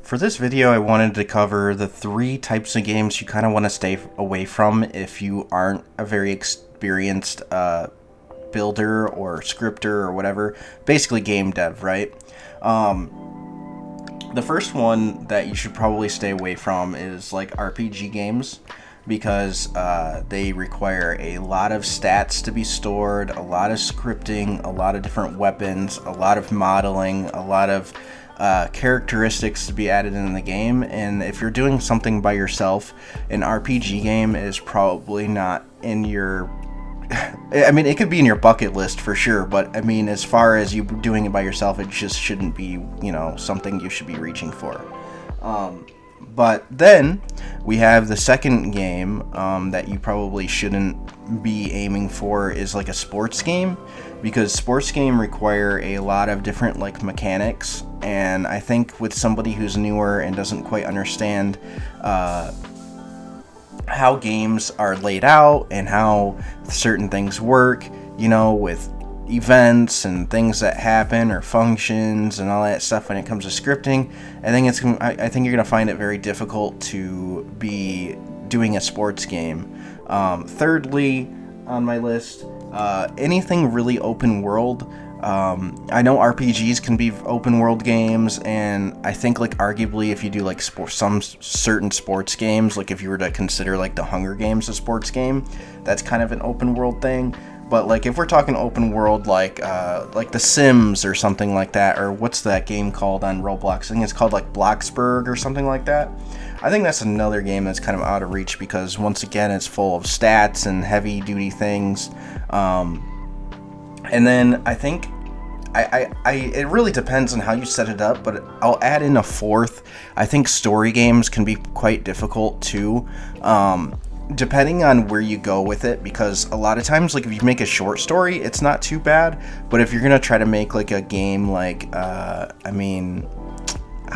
For this video, I wanted to cover the 3 types of games you kind of want to stay away from if you aren't a very experienced builder or scripter or whatever. Basically, game dev, right? The first one that you should probably stay away from is like RPG games because they require a lot of stats to be stored, a lot of scripting, a lot of different weapons, a lot of modeling, a lot of characteristics to be added in the game. And if you're doing something by yourself, an RPG game is probably not in your I mean, it could be in your bucket list for sure, but I mean, as far as you doing it by yourself, it just shouldn't be, something you should be reaching for. But then we have the second game that you probably shouldn't be aiming for is like a sports game, because sports game require a lot of different like mechanics, and I think with somebody who's newer and doesn't quite understand how games are laid out and how certain things work, with events and things that happen or functions and all that stuff when it comes to scripting, I think you're gonna find it very difficult to be doing a sports game. Thirdly, on my list, anything really open world. I know RPGs can be open world games, and I think like arguably if you do like some certain sports games, like if you were to consider like the Hunger Games a sports game, that's kind of an open world thing. But like if we're talking open world, like The Sims or something like that, or what's that game called on Roblox? I think it's called like Bloxburg or something like that. I think that's another game that's kind of out of reach because once again it's full of stats and heavy duty things. And then I think it really depends on how you set it up, but I'll add in a fourth. I think story games can be quite difficult too, depending on where you go with it, because a lot of times, like if you make a short story, it's not too bad, but if you're gonna try to make like a game like, I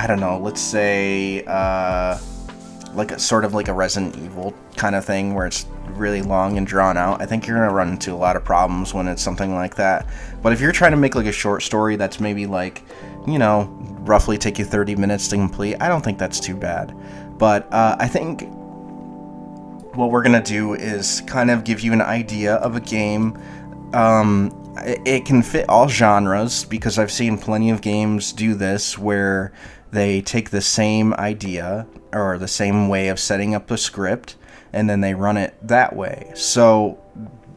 don't know, let's say, like a sort of like a Resident Evil kind of thing where it's really long and drawn out, I think you're gonna run into a lot of problems when it's something like that. But if you're trying to make like a short story that's maybe like, roughly take you 30 minutes to complete, I don't think that's too bad. But I think what we're gonna do is kind of give you an idea of a game. It can fit all genres because I've seen plenty of games do this where they take the same idea or the same way of setting up a script and then they run it that way. So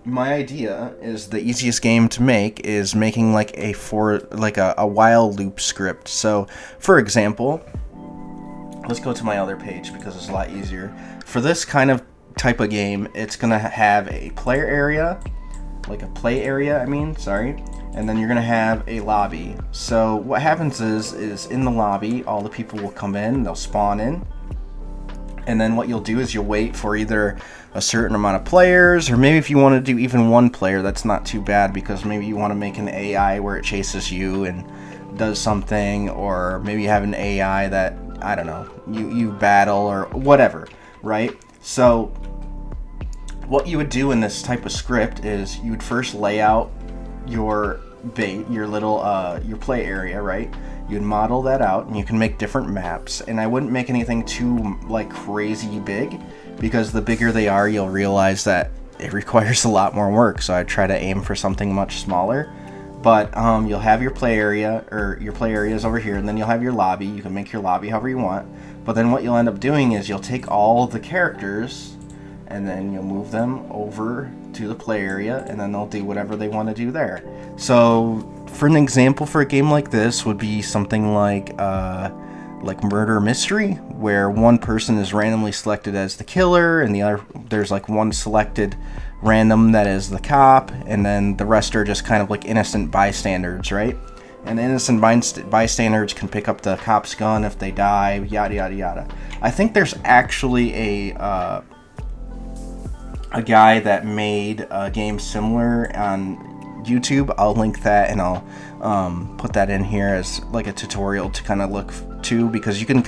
my idea is the easiest game to make is making like a while loop script. So for example, let's go to my other page because it's a lot easier. For this kind of type of game, it's gonna have a play area, and then you're gonna have a lobby. So what happens is in the lobby, all the people will come in, they'll spawn in, and then what you'll do is you'll wait for either a certain amount of players, or maybe if you want to do even one player, that's not too bad because maybe you want to make an AI where it chases you and does something, or maybe you have an AI that, I don't know, you battle or whatever, right? So what you would do in this type of script is you would first lay out your play area, right? You'd model that out, and you can make different maps. And I wouldn't make anything too like crazy big, because the bigger they are, you'll realize that it requires a lot more work. So I try to aim for something much smaller. But you'll have your play area, or your play areas over here, and then you'll have your lobby. You can make your lobby however you want. But then what you'll end up doing is you'll take all the characters and then you'll move them over to the play area, and then they'll do whatever they want to do there. So for an example for a game like this would be something like murder mystery, where one person is randomly selected as the killer and the other, there's like one selected random that is the cop, and then the rest are just kind of like innocent bystanders, right? And the innocent bystanders can pick up the cop's gun if they die, yada yada yada. I think there's actually a guy that made a game similar on YouTube. I'll link that, and I'll put that in here as like a tutorial to kind of look to, because you can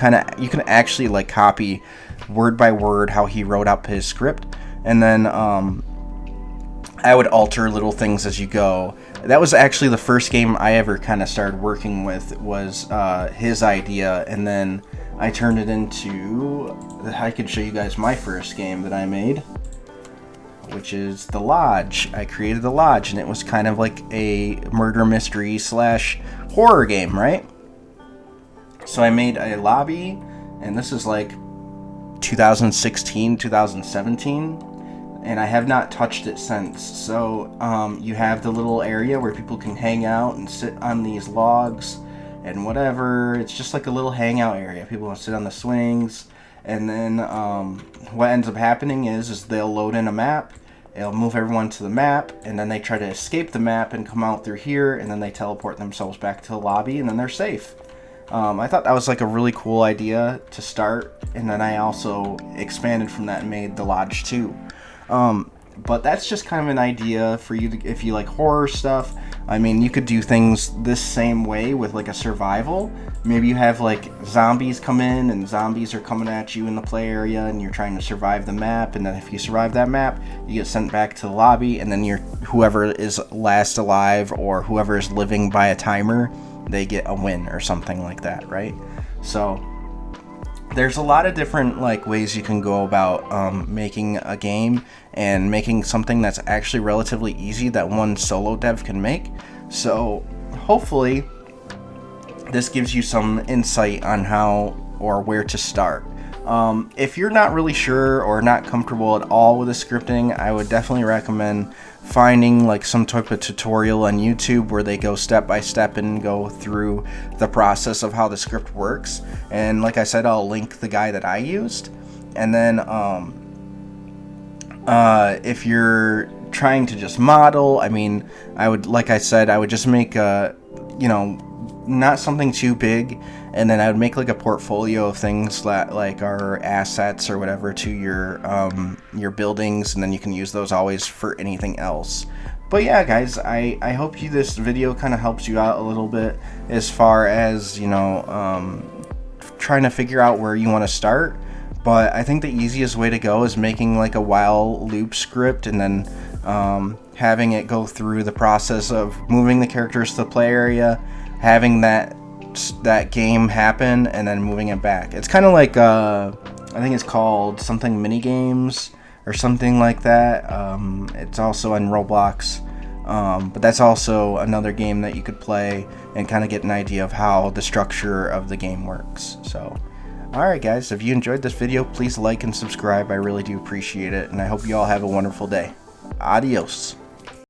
actually like copy word by word how he wrote up his script, and then I would alter little things as you go. That was actually the first game I ever kind of started working with, was his idea, and then I turned it into, I could show you guys my first game that I made, which is The Lodge. I created The Lodge, and it was kind of like a murder mystery slash horror game, right? So I made a lobby, and this is like 2016, 2017, and I have not touched it since. So you have the little area where people can hang out and sit on these logs and whatever. It's just like a little hangout area. People will sit on the swings, and then what ends up happening is they'll load in a map. It'll move everyone to the map, and then they try to escape the map and come out through here, and then they teleport themselves back to the lobby, and then they're safe. I thought that was like a really cool idea to start, and then I also expanded from that and made The Lodge 2. But that's just kind of an idea for you to, if you like horror stuff. I mean, you could do things this same way with like a survival. Maybe you have like zombies come in, and zombies are coming at you in the play area, and you're trying to survive the map, and then if you survive that map, you get sent back to the lobby, and then whoever is last alive or whoever is living by a timer, they get a win or something like that, right? So there's a lot of different like ways you can go about making a game and making something that's actually relatively easy that one solo dev can make. So hopefully this gives you some insight on how or where to start. If you're not really sure or not comfortable at all with the scripting, I would definitely recommend finding like some type of tutorial on YouTube where they go step by step and go through the process of how the script works. And like I said, I'll link the guy that I used. And then if you're trying to just model, I mean, I would, like I said, I would just make a, not something too big, and then I would make like a portfolio of things that like are assets or whatever to your buildings, and then you can use those always for anything else. But yeah, guys, I hope this video kind of helps you out a little bit as far as trying to figure out where you want to start. But I think the easiest way to go is making like a while loop script, and then having it go through the process of moving the characters to the play area, having that game happen, and then moving it back. It's kind of like I think it's called something mini games or something like that. It's also on Roblox, but that's also another game that you could play and kind of get an idea of how the structure of the game works. So alright guys, if you enjoyed this video, please like and subscribe. I really do appreciate it, and I hope you all have a wonderful day. Adios.